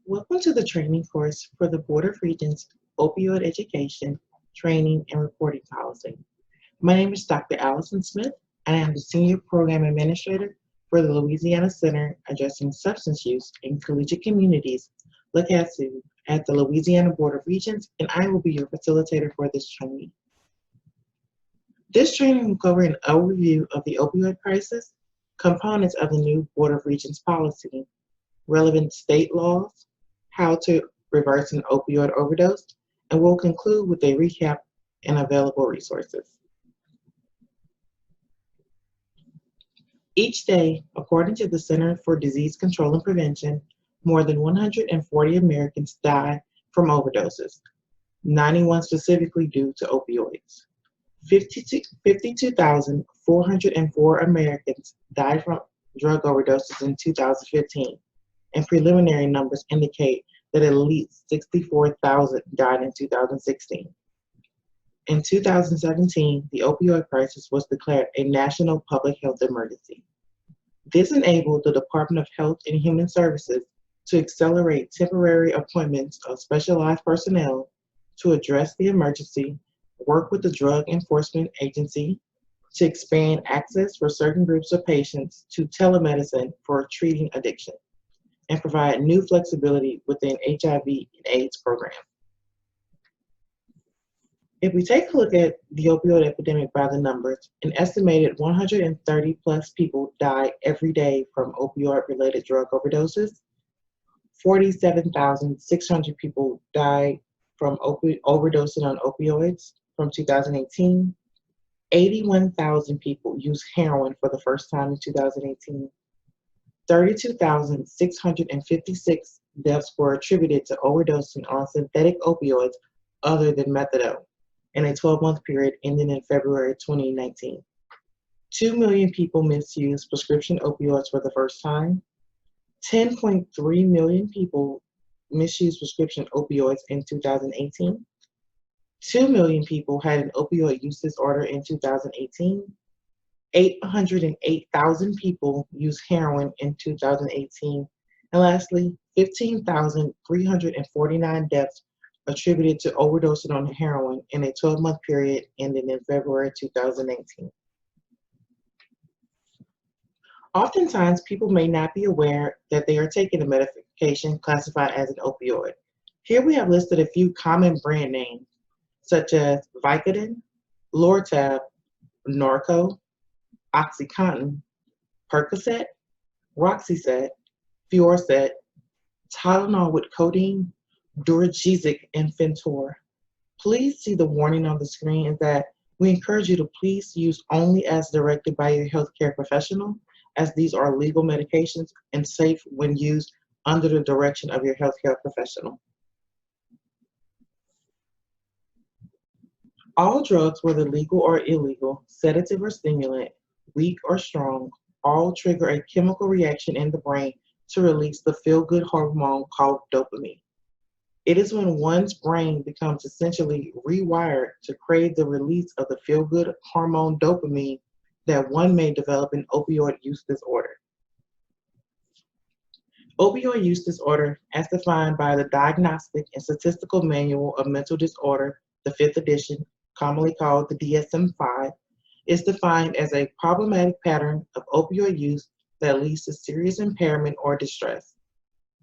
Welcome to the training course for the Board of Regents Opioid Education, Training, and Reporting Policy. My name is Dr. Allison Smith, and I am the Senior Program Administrator for the Louisiana Center Addressing Substance Use in Collegiate Communities, LaHEC, at the Louisiana Board of Regents, and I will be your facilitator for this training. This training will cover an overview of the opioid crisis, components of the new Board of Regents policy, relevant state laws, how to reverse an opioid overdose, and we'll conclude with a recap and available resources. Each day, according to the Center for Disease Control and Prevention, more than 140 Americans die from overdoses, 91 specifically due to opioids. 52,404 Americans died from drug overdoses in 2015, and preliminary numbers indicate that at least 64,000 died in 2016. In 2017, the opioid crisis was declared a national public health emergency. This enabled the Department of Health and Human Services to accelerate temporary appointments of specialized personnel to address the emergency, work with the Drug Enforcement Agency to expand access for certain groups of patients to telemedicine for treating addiction, and provide new flexibility within HIV and AIDS programs. If we take a look at the opioid epidemic by the numbers, an estimated 130 plus people die every day from opioid-related drug overdoses. 47,600 people died from overdosing on opioids from 2018. 81,000 people used heroin for the first time in 2018. 32,656 deaths were attributed to overdosing on synthetic opioids other than methadone in a 12-month period ending in February 2019. 2 million people misused prescription opioids for the first time. 10.3 million people misused prescription opioids in 2018. 2 million people had an opioid use disorder in 2018. 808,000 people used heroin in 2018. And lastly, 15,349 deaths attributed to overdosing on heroin in a 12-month period ending in February 2019. Oftentimes, people may not be aware that they are taking a medication classified as an opioid. Here we have listed a few common brand names, such as Vicodin, Lortab, Norco, OxyContin, Percocet, Roxyset, Fiorset, Tylenol with codeine, Duragesic, and Fentor. Please see the warning on the screen is that we encourage you to please use only as directed by your healthcare professional, as these are legal medications and safe when used under the direction of your healthcare professional. All drugs, whether legal or illegal, sedative or stimulant, weak or strong, all trigger a chemical reaction in the brain to release the feel-good hormone called dopamine. It is when one's brain becomes essentially rewired to crave the release of the feel-good hormone dopamine that one may develop an opioid use disorder. Opioid use disorder, as defined by the Diagnostic and Statistical Manual of Mental Disorder, the 5th edition, commonly called the DSM-5, is defined as a problematic pattern of opioid use that leads to serious impairment or distress.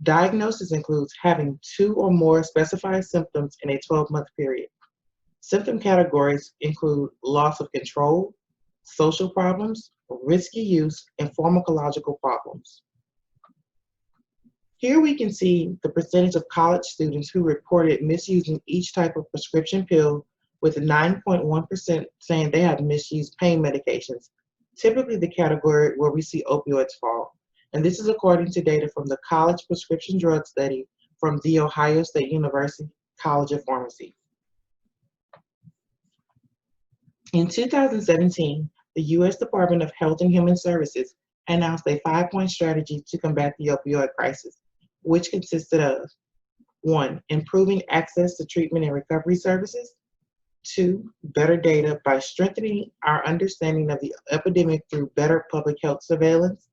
Diagnosis includes having 2 or more specified symptoms in a 12-month period. Symptom categories include loss of control, social problems, risky use, and pharmacological problems. Here we can see the percentage of college students who reported misusing each type of prescription pill, with 9.1% saying they have misused pain medications, typically the category where we see opioids fall. And this is according to data from the College Prescription Drug Study from The Ohio State University College of Pharmacy. In 2017, the U.S. Department of Health and Human Services announced a 5-point strategy to combat the opioid crisis, which consisted of 1, improving access to treatment and recovery services. 2, better data by strengthening our understanding of the epidemic through better public health surveillance.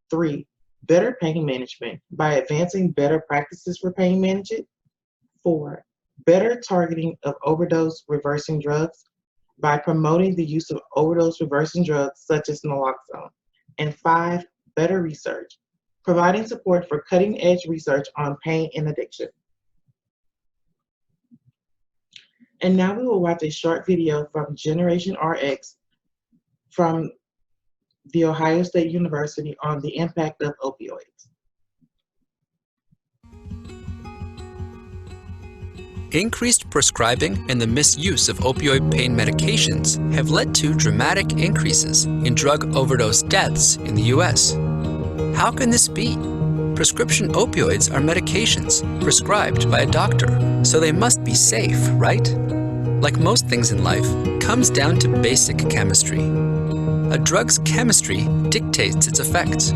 3, better pain management by advancing better practices for pain management. 4, better targeting of overdose reversing drugs by promoting the use of overdose reversing drugs such as naloxone. And 5, better research, providing support for cutting-edge research on pain and addiction. And now we will watch a short video from GenerationRx from The Ohio State University on the impact of opioids. Increased prescribing and the misuse of opioid pain medications have led to dramatic increases in drug overdose deaths in the U.S. How can this be? Prescription opioids are medications prescribed by a doctor, so they must be safe, right? Like most things in life, it comes down to basic chemistry. A drug's chemistry dictates its effects.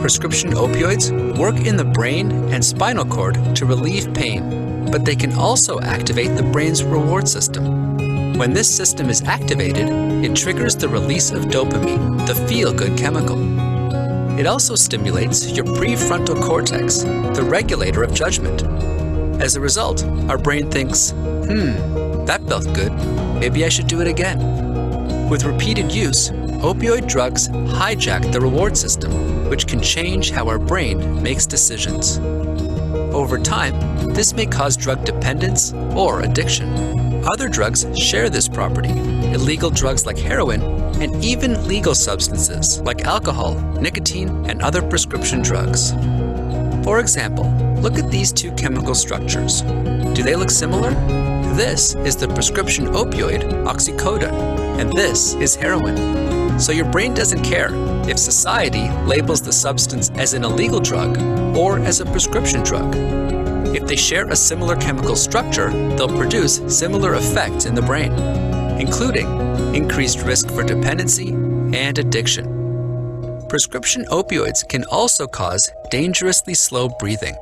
Prescription opioids work in the brain and spinal cord to relieve pain, but they can also activate the brain's reward system. When this system is activated, it triggers the release of dopamine, the feel-good chemical. It also stimulates your prefrontal cortex, the regulator of judgment. As a result, our brain thinks, that felt good, maybe I should do it again. With repeated use, opioid drugs hijack the reward system, which can change how our brain makes decisions. Over time, this may cause drug dependence or addiction. Other drugs share this property, illegal drugs like heroin, and even legal substances like alcohol, nicotine, and other prescription drugs. For example, look at these two chemical structures. Do they look similar? This is the prescription opioid oxycodone, and this is heroin. So your brain doesn't care if society labels the substance as an illegal drug or as a prescription drug. If they share a similar chemical structure, they'll produce similar effects in the brain, including increased risk for dependency and addiction. Prescription opioids can also cause dangerously slow breathing.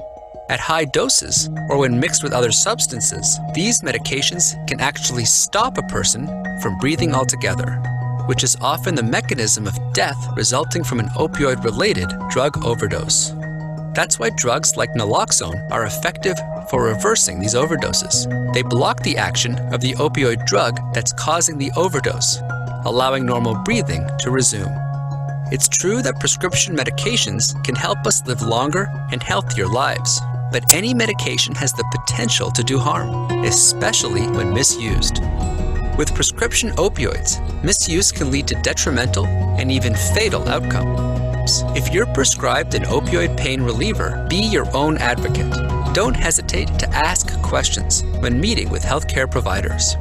At high doses, or when mixed with other substances, these medications can actually stop a person from breathing altogether, which is often the mechanism of death resulting from an opioid-related drug overdose. That's why drugs like naloxone are effective for reversing these overdoses. They block the action of the opioid drug that's causing the overdose, allowing normal breathing to resume. It's true that prescription medications can help us live longer and healthier lives, but any medication has the potential to do harm, especially when misused. With prescription opioids, misuse can lead to detrimental and even fatal outcomes. If you're prescribed an opioid pain reliever, be your own advocate. Don't hesitate to ask questions when meeting with healthcare providers.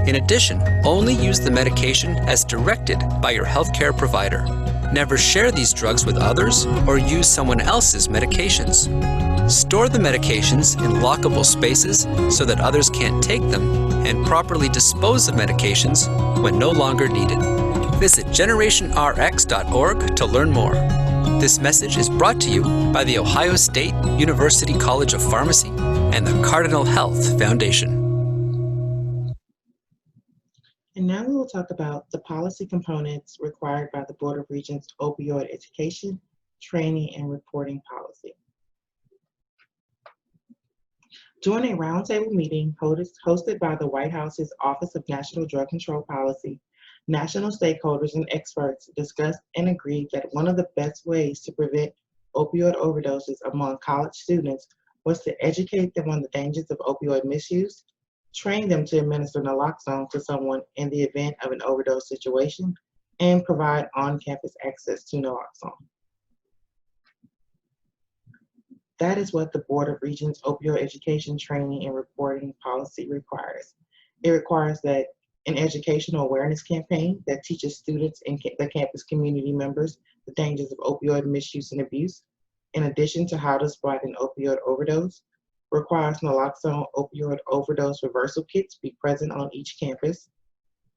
In addition, only use the medication as directed by your healthcare provider. Never share these drugs with others or use someone else's medications. Store the medications in lockable spaces so that others can't take them, and properly dispose of medications when no longer needed. Visit GenerationRx.org to learn more. This message is brought to you by the Ohio State University College of Pharmacy and the Cardinal Health Foundation. And now we will talk about the policy components required by the Board of Regents Opioid Education, Training, and Reporting Policy. During a roundtable meeting hosted by the White House's Office of National Drug Control Policy, national stakeholders and experts discussed and agreed that one of the best ways to prevent opioid overdoses among college students was to educate them on the dangers of opioid misuse, train them to administer naloxone to someone in the event of an overdose situation, and provide on-campus access to naloxone. That is what the Board of Regents Opioid Education, Training, and Reporting Policy requires. It requires that an educational awareness campaign that teaches students and the campus community members the dangers of opioid misuse and abuse, in addition to how to spot an opioid overdose, requires naloxone opioid overdose reversal kits be present on each campus,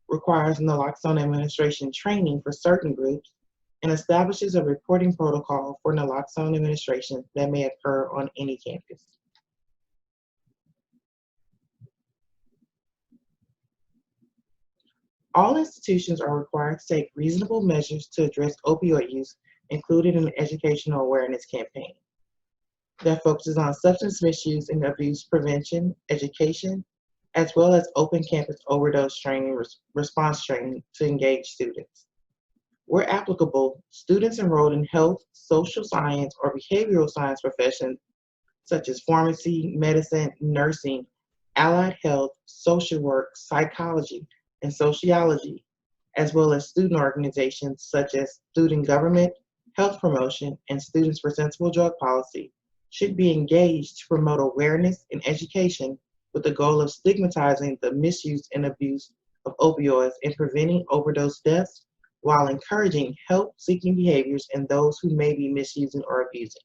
requires naloxone administration training for certain groups, and establishes a reporting protocol for naloxone administration that may occur on any campus. All institutions are required to take reasonable measures to address opioid use including an educational awareness campaign that focuses on substance misuse and abuse prevention, education, as well as open campus overdose training, response training to engage students. Where applicable, students enrolled in health, social science, or behavioral science professions such as pharmacy, medicine, nursing, allied health, social work, psychology, and sociology, as well as student organizations such as student government, health promotion, and Students for Sensible Drug Policy, should be engaged to promote awareness and education with the goal of stigmatizing the misuse and abuse of opioids and preventing overdose deaths while encouraging help-seeking behaviors in those who may be misusing or abusing.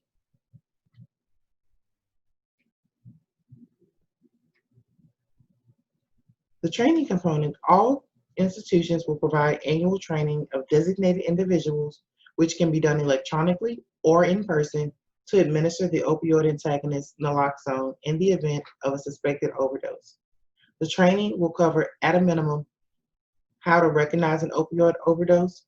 The training component, all institutions will provide annual training of designated individuals, which can be done electronically or in person, to administer the opioid antagonist naloxone in the event of a suspected overdose. The training will cover, at a minimum, how to recognize an opioid overdose,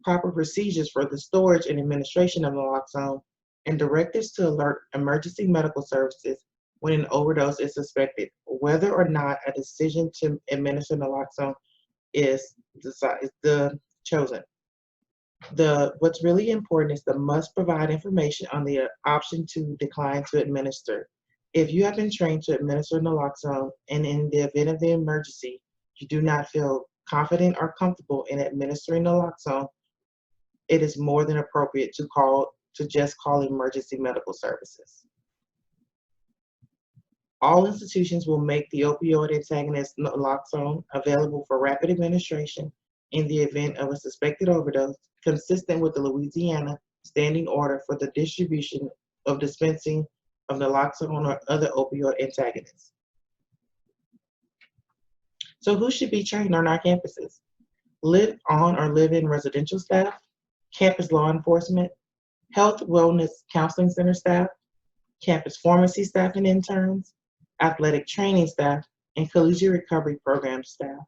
proper procedures for the storage and administration of naloxone, and directives to alert emergency medical services when an overdose is suspected, whether or not a decision to administer naloxone is chosen. What's really important is the must provide information on the option to decline to administer. If you have been trained to administer naloxone and in the event of the emergency, you do not feel confident or comfortable in administering naloxone, it is more than appropriate to just call emergency medical services. All institutions will make the opioid antagonist naloxone available for rapid administration in the event of a suspected overdose, consistent with the Louisiana Standing Order for the distribution of dispensing of naloxone or other opioid antagonists. So who should be trained on our campuses? Live on or live in residential staff, campus law enforcement, health, wellness, counseling center staff, campus pharmacy staff and interns, athletic training staff, and collegiate recovery program staff.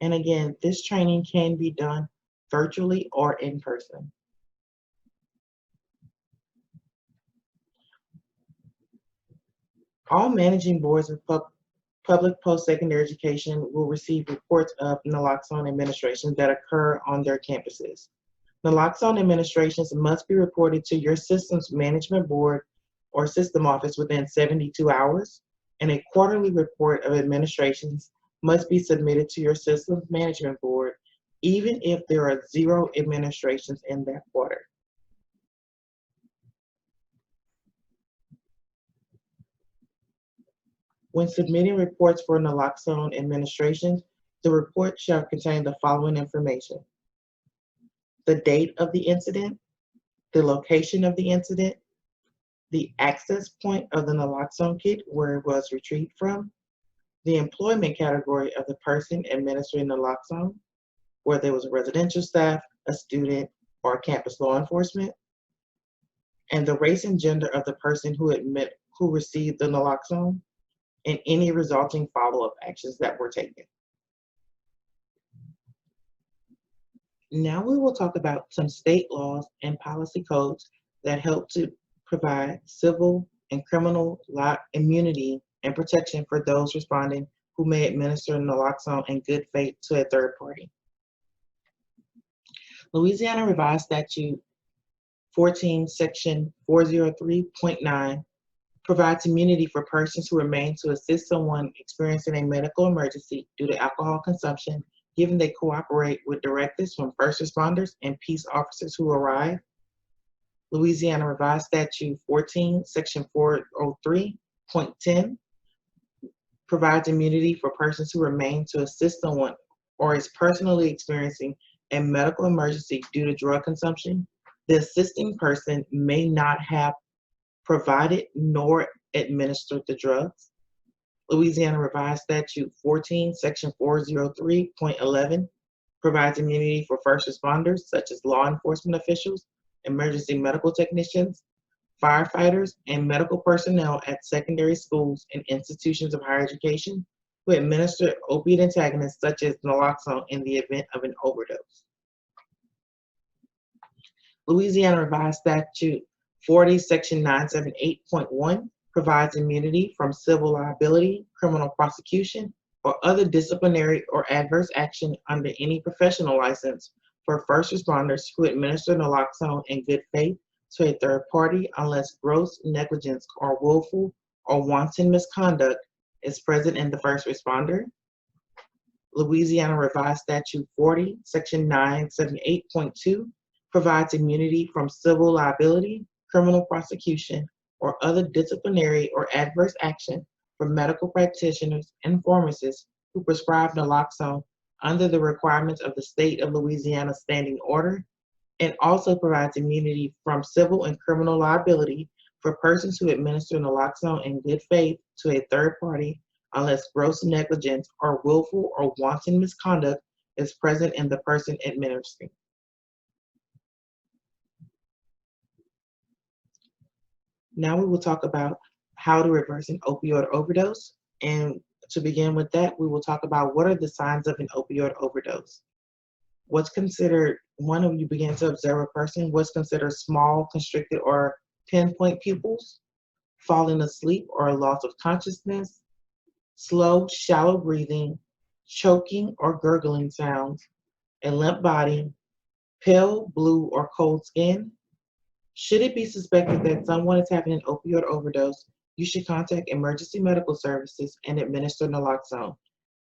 And again, this training can be done virtually or in person. All managing boards of public post-secondary education will receive reports of naloxone administrations that occur on their campuses. Naloxone administrations must be reported to your systems management board or system office within 72 hours, and a quarterly report of administrations must be submitted to your systems management board, even if there are 0 administrations in that quarter. When submitting reports for naloxone administrations, the report shall contain the following information: the date of the incident, the location of the incident, the access point of the naloxone kit where it was retrieved from, the employment category of the person administering naloxone, whether it was a residential staff, a student, or campus law enforcement, and the race and gender of the person who received the naloxone, and any resulting follow-up actions that were taken. Now we will talk about some state laws and policy codes that help to provide civil and criminal law immunity and protection for those responding who may administer naloxone in good faith to a third party. Louisiana Revised Statute 14, Section 403.9 provides immunity for persons who remain to assist someone experiencing a medical emergency due to alcohol consumption, given they cooperate with directives from first responders and peace officers who arrive. Louisiana Revised Statute 14, Section 403.10 provides immunity for persons who remain to assist someone or is personally experiencing a medical emergency due to drug consumption. The assisting person may not have provided nor administered the drugs. Louisiana Revised Statute 14, Section 403.11 provides immunity for first responders such as law enforcement officials, emergency medical technicians, firefighters, and medical personnel at secondary schools and institutions of higher education who administer opiate antagonists such as naloxone in the event of an overdose. Louisiana Revised Statute 40, Section 978.1 provides immunity from civil liability, criminal prosecution, or other disciplinary or adverse action under any professional license for first responders who administer naloxone in good faith to a third party unless gross negligence or willful or wanton misconduct is present in the first responder. Louisiana Revised Statute 40, Section 978.2 provides immunity from civil liability, criminal prosecution, or other disciplinary or adverse action for medical practitioners and pharmacists who prescribe naloxone under the requirements of the State of Louisiana Standing Order, and also provides immunity from civil and criminal liability for persons who administer naloxone in good faith to a third party unless gross negligence or willful or wanton misconduct is present in the person administering. Now we will talk about how to reverse an opioid overdose. And to begin with that, we will talk about what are the signs of an opioid overdose. What's considered, when you begin to observe a person, what's considered small, constricted, or pinpoint pupils, falling asleep or loss of consciousness, slow, shallow breathing, choking or gurgling sounds, a limp body, pale, blue, or cold skin. Should it be suspected that someone is having an opioid overdose, you should contact emergency medical services and administer naloxone.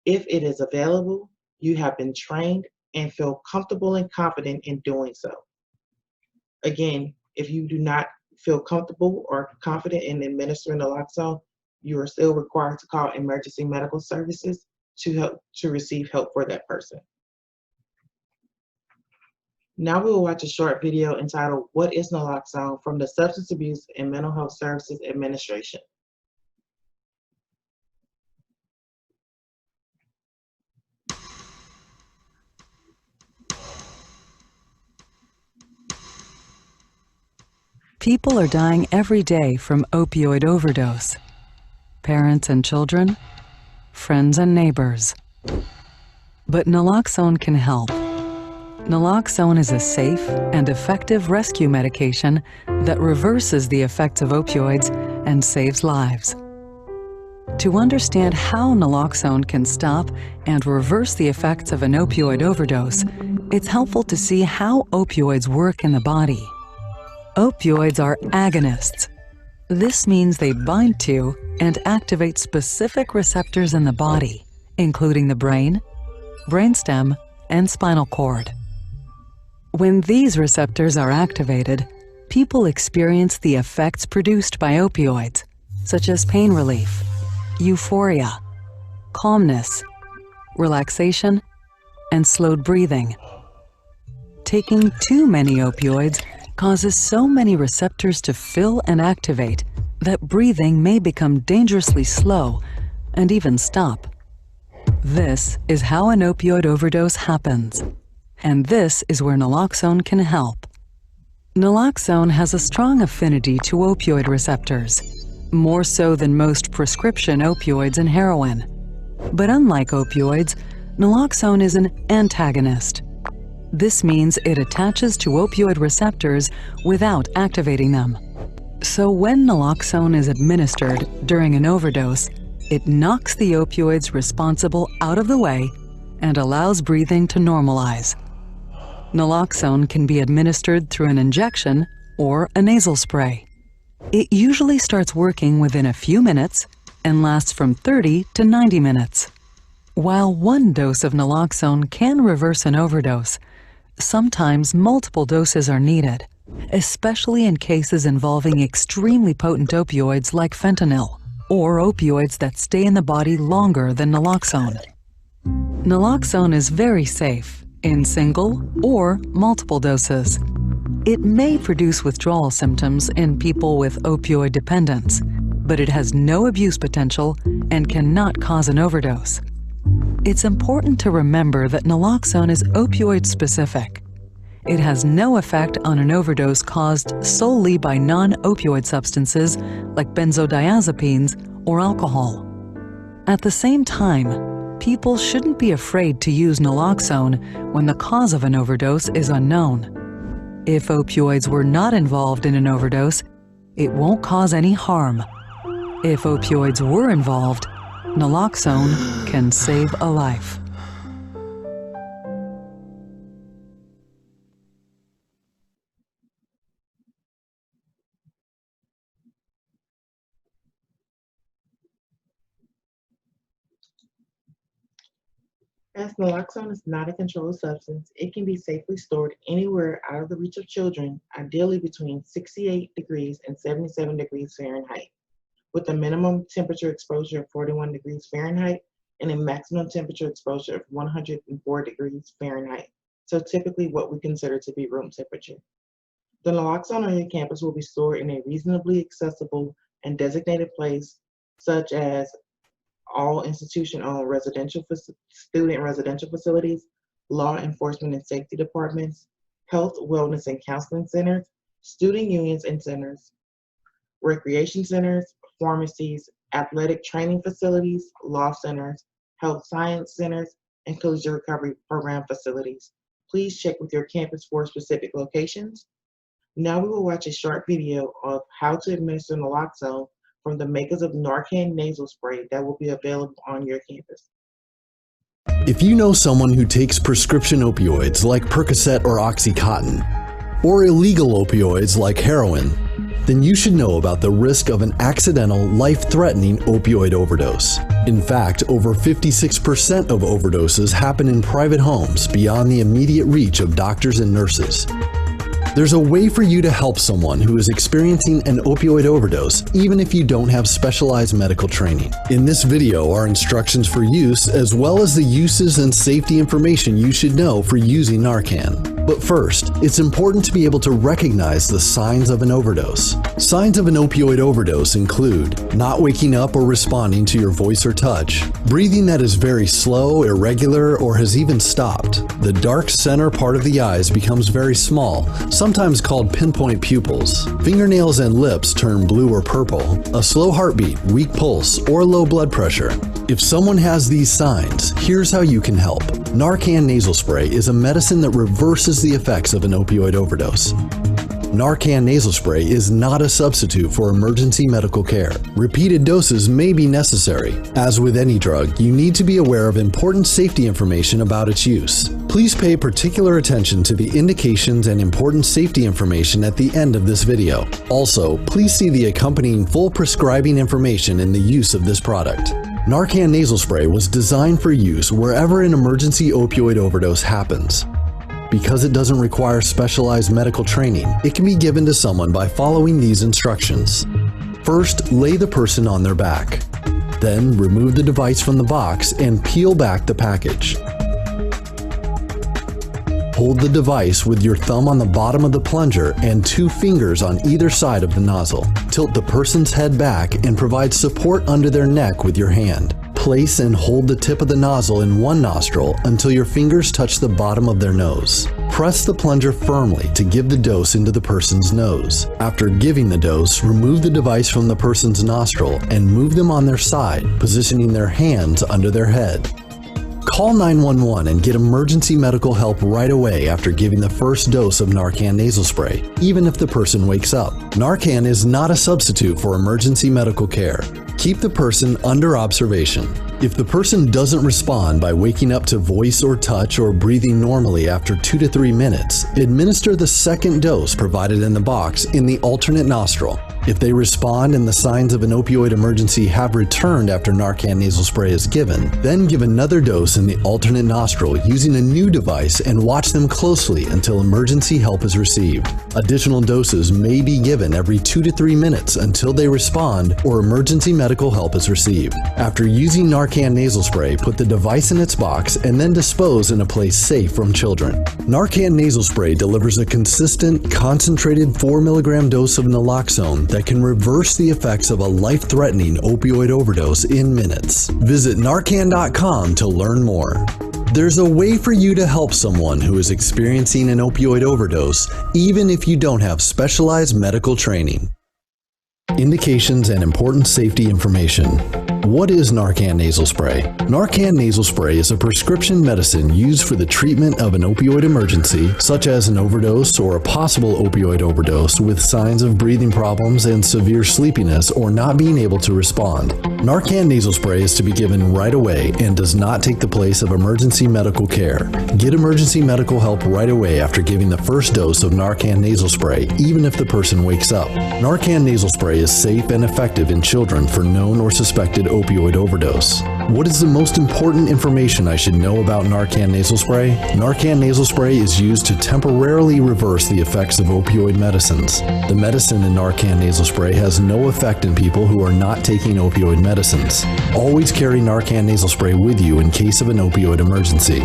If it is available, you have been trained and feel comfortable and confident in doing so. Again, if you do not feel comfortable or confident in administering naloxone, you are still required to call emergency medical services to receive help for that person. Now we will watch a short video entitled, "What is Naloxone?" from the Substance Abuse and Mental Health Services Administration. People are dying every day from opioid overdose. Parents and children, friends and neighbors. But naloxone can help. Naloxone is a safe and effective rescue medication that reverses the effects of opioids and saves lives. To understand how naloxone can stop and reverse the effects of an opioid overdose, it's helpful to see how opioids work in the body. Opioids are agonists. This means they bind to and activate specific receptors in the body, including the brain, brainstem, and spinal cord. When these receptors are activated, people experience the effects produced by opioids, such as pain relief, euphoria, calmness, relaxation, and slowed breathing. Taking too many opioids causes so many receptors to fill and activate that breathing may become dangerously slow and even stop. This is how an opioid overdose happens, and this is where naloxone can help. Naloxone has a strong affinity to opioid receptors, more so than most prescription opioids and heroin. But unlike opioids, naloxone is an antagonist. This means it attaches to opioid receptors without activating them. So when naloxone is administered during an overdose, it knocks the opioids responsible out of the way and allows breathing to normalize. Naloxone can be administered through an injection or a nasal spray. It usually starts working within a few minutes and lasts from 30 to 90 minutes. While one dose of naloxone can reverse an overdose, sometimes multiple doses are needed, especially in cases involving extremely potent opioids like fentanyl, or opioids that stay in the body longer than naloxone. Naloxone is very safe in single or multiple doses. It may produce withdrawal symptoms in people with opioid dependence, but it has no abuse potential and cannot cause an overdose. It's important to remember that naloxone is opioid-specific. It has no effect on an overdose caused solely by non-opioid substances like benzodiazepines or alcohol. At the same time, people shouldn't be afraid to use naloxone when the cause of an overdose is unknown. If opioids were not involved in an overdose, it won't cause any harm. If opioids were involved, naloxone can save a life. As naloxone is not a controlled substance, it can be safely stored anywhere out of the reach of children, ideally between 68 degrees and 77 degrees Fahrenheit, with a minimum temperature exposure of 41 degrees Fahrenheit and a maximum temperature exposure of 104 degrees Fahrenheit, so typically what we consider to be room temperature. The naloxone on your campus will be stored in a reasonably accessible and designated place, such as all institution-owned student residential facilities, law enforcement and safety departments, health, wellness, and counseling centers, student unions and centers, recreation centers, pharmacies, athletic training facilities, law centers, health science centers, and collision recovery program facilities. Please check with your campus for specific locations. Now we will watch a short video of how to administer naloxone from the makers of Narcan nasal spray that will be available on your campus. If you know someone who takes prescription opioids like Percocet or Oxycontin, or illegal opioids like heroin, then you should know about the risk of an accidental, life-threatening opioid overdose. In fact, over 56% of overdoses happen in private homes beyond the immediate reach of doctors and nurses. There's a way for you to help someone who is experiencing an opioid overdose, even if you don't have specialized medical training. In this video are instructions for use, as well as the uses and safety information you should know for using Narcan. But first, it's important to be able to recognize the signs of an overdose. Signs of an opioid overdose include not waking up or responding to your voice or touch, breathing that is very slow, irregular, or has even stopped. The dark center part of the eyes becomes very small, sometimes called pinpoint pupils. Fingernails and lips turn blue or purple, a slow heartbeat, weak pulse, or low blood pressure. If someone has these signs, here's how you can help. Narcan nasal spray is a medicine that reverses the effects of an opioid overdose. Narcan nasal spray is not a substitute for emergency medical care. Repeated doses may be necessary. As with any drug, you need to be aware of important safety information about its use. Please pay particular attention to the indications and important safety information at the end of this video. Also, please see the accompanying full prescribing information in the use of this product. Narcan nasal spray was designed for use wherever an emergency opioid overdose happens. Because it doesn't require specialized medical training, it can be given to someone by following these instructions. First, lay the person on their back. Then, remove the device from the box and peel back the package. Hold the device with your thumb on the bottom of the plunger and 2 fingers on either side of the nozzle. Tilt the person's head back and provide support under their neck with your hand. Place and hold the tip of the nozzle in one nostril until your fingers touch the bottom of their nose. Press the plunger firmly to give the dose into the person's nose. After giving the dose, remove the device from the person's nostril and move them on their side, positioning their hands under their head. Call 911 and get emergency medical help right away after giving the first dose of Narcan nasal spray, even if the person wakes up. Narcan is not a substitute for emergency medical care. Keep the person under observation. If the person doesn't respond by waking up to voice or touch or breathing normally after 2 to 3 minutes, administer the second dose provided in the box in the alternate nostril. If they respond and the signs of an opioid emergency have returned after Narcan nasal spray is given, then give another dose in the alternate nostril using a new device and watch them closely until emergency help is received. Additional doses may be given every 2 to 3 minutes until they respond or emergency medical help is received. After using Narcan nasal spray, put the device in its box and then dispose in a place safe from children. Narcan nasal spray delivers a consistent, concentrated 4 mg dose of naloxone that can reverse the effects of a life-threatening opioid overdose in minutes. Visit Narcan.com to learn more. There's a way for you to help someone who is experiencing an opioid overdose, even if you don't have specialized medical training. Indications and important safety information. What is Narcan nasal spray? Narcan nasal spray is a prescription medicine used for the treatment of an opioid emergency, such as an overdose or a possible opioid overdose with signs of breathing problems and severe sleepiness or not being able to respond. Narcan nasal spray is to be given right away and does not take the place of emergency medical care. Get emergency medical help right away after giving the first dose of Narcan nasal spray, even if the person wakes up. Narcan nasal spray is safe and effective in children for known or suspected opioid overdose. What is the most important information I should know about Narcan nasal spray? Narcan nasal spray is used to temporarily reverse the effects of opioid medicines. The medicine in Narcan nasal spray has no effect in people who are not taking opioid medicines. Always carry Narcan nasal spray with you in case of an opioid emergency.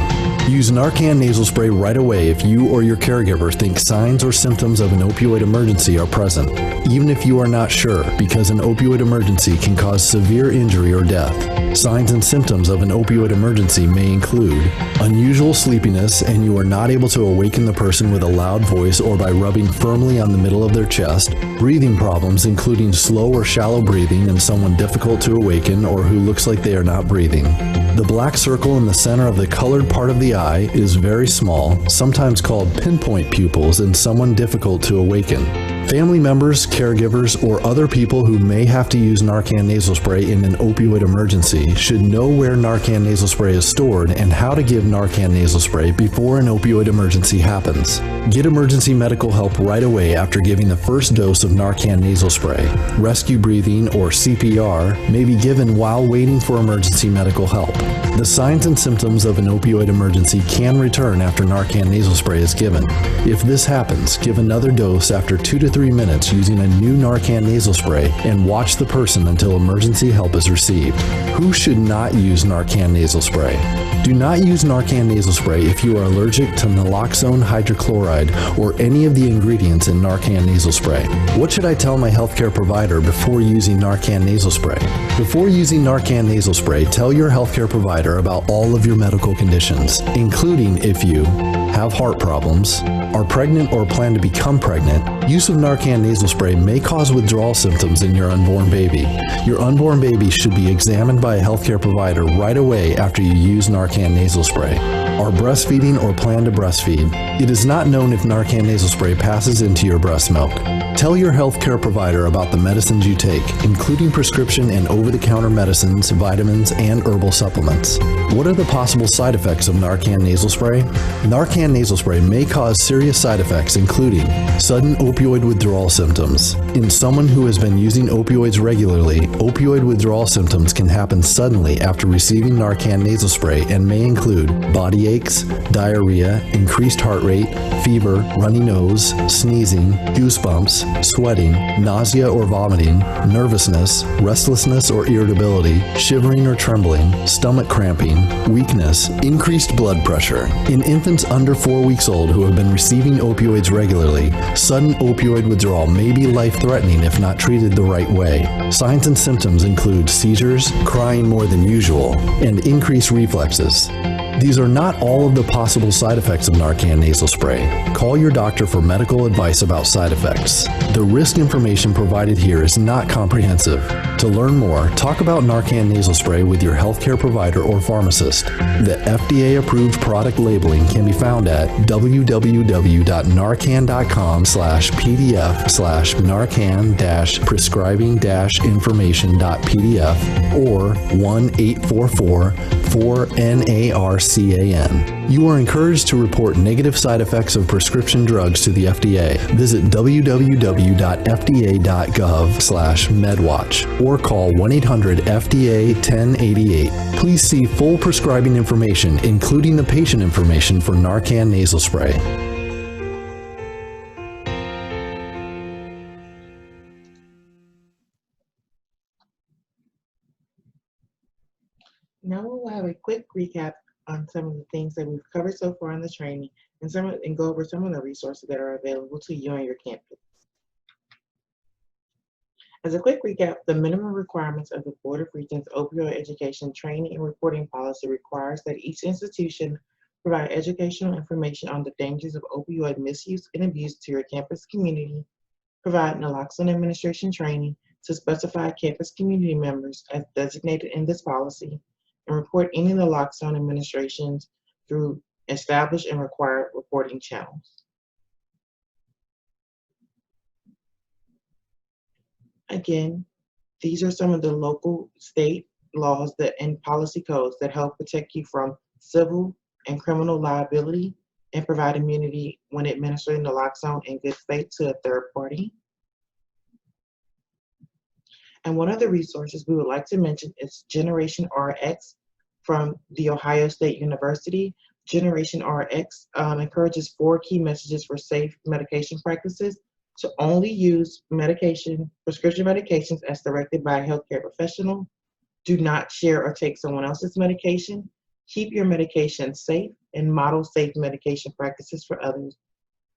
Use Narcan nasal spray right away if you or your caregiver think signs or symptoms of an opioid emergency are present, even if you are not sure, because an opioid emergency can cause severe injury or death. Signs and symptoms of an opioid emergency may include unusual sleepiness and you are not able to awaken the person with a loud voice or by rubbing firmly on the middle of their chest, breathing problems including slow or shallow breathing and someone difficult to awaken or who looks like they are not breathing. The black circle in the center of the colored part of the eye is very small, sometimes called pinpoint pupils, and someone difficult to awaken. Family members, caregivers, or other people who may have to use Narcan nasal spray in an opioid emergency should know where Narcan nasal spray is stored and how to give Narcan nasal spray before an opioid emergency happens. Get emergency medical help right away after giving the first dose of Narcan nasal spray. Rescue breathing, or CPR, may be given while waiting for emergency medical help. The signs and symptoms of an opioid emergency can return after Narcan nasal spray is given. If this happens, give another dose after 2 to 3 minutes using a new Narcan nasal spray and watch the person until emergency help is received. Who should not use Narcan nasal spray? Do not use Narcan nasal spray if you are allergic to naloxone hydrochloride or any of the ingredients in Narcan nasal spray. What should I tell my healthcare provider before using Narcan nasal spray? Before using Narcan nasal spray, tell your healthcare provider about all of your medical conditions, including if you have heart problems, are pregnant or plan to become pregnant. Use of Narcan nasal spray may cause withdrawal symptoms in your unborn baby. Your unborn baby should be examined by a healthcare provider right away after you use Narcan nasal spray. Are breastfeeding or plan to breastfeed. It is not known if Narcan nasal spray passes into your breast milk. Tell your healthcare provider about the medicines you take, including prescription and over-the-counter medicines, vitamins, and herbal supplements. What are the possible side effects of Narcan nasal spray? Narcan nasal spray may cause serious side effects, including sudden opioid withdrawal symptoms. In someone who has been using opioids regularly, opioid withdrawal symptoms can happen suddenly after receiving Narcan nasal spray and may include body aches, diarrhea, increased heart rate, fever, runny nose, sneezing, goosebumps, sweating, nausea or vomiting, nervousness, restlessness or irritability, shivering or trembling, stomach cramping, weakness, increased blood pressure. In infants under 4 weeks old who have been receiving opioids regularly, sudden opioid withdrawal may be life-threatening if not treated the right way. Signs and symptoms include seizures, crying more than usual, and increased reflexes. These are not all of the possible side effects of Narcan nasal spray. Call your doctor for medical advice about side effects. The risk information provided here is not comprehensive. To learn more, talk about Narcan nasal spray with your healthcare provider or pharmacist. The FDA-approved product labeling can be found at www.narcan.com/pdf/narcan-prescribing-information.pdf or 1-844-4NARCAN. You are encouraged to report negative side effects of prescription drugs to the FDA. Visit www.fda.gov/medwatch or call 1-800-FDA-1088. Please see full prescribing information, including the patient information for Narcan nasal spray. Now we'll have a quick recap on some of the things that we've covered so far in the training and go over some of the resources that are available to you on your campus. As a quick recap, the minimum requirements of the Board of Regents Opioid Education Training and Reporting Policy requires that each institution provide educational information on the dangers of opioid misuse and abuse to your campus community, provide naloxone administration training, to specify campus community members as designated in this policy and report any naloxone administrations through established and required reporting channels. Again, these are some of the local state laws and policy codes that help protect you from civil and criminal liability and provide immunity when administering naloxone in good faith to a third party. And one of the resources we would like to mention is GenerationRx from The Ohio State University. GenerationRx encourages 4 key messages for safe medication practices: to only use prescription medications as directed by a healthcare professional, do not share or take someone else's medication, keep your medication safe, and model safe medication practices for others.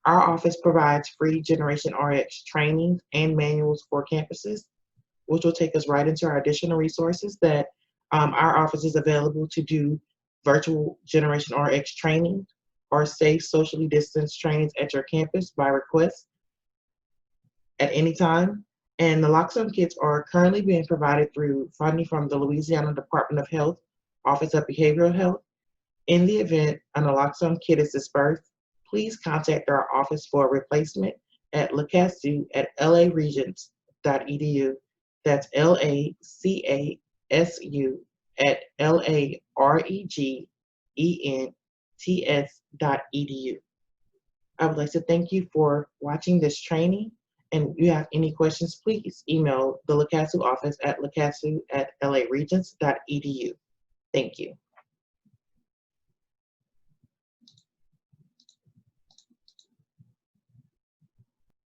Our office provides free GenerationRx trainings and manuals for campuses, which will take us right into our additional resources that our office is available to do virtual GenerationRx training or safe socially distanced trainings at your campus by request at any time. And naloxone kits are currently being provided through funding from the Louisiana Department of Health, Office of Behavioral Health. In the event a naloxone kit is dispersed, please contact our office for a replacement at LaCasu at laregents.edu. That's LACASU at LAREGENTS.edu. I would like to thank you for watching this training. And if you have any questions, please email the LaCasu office at lacasu@laregents.edu. Thank you.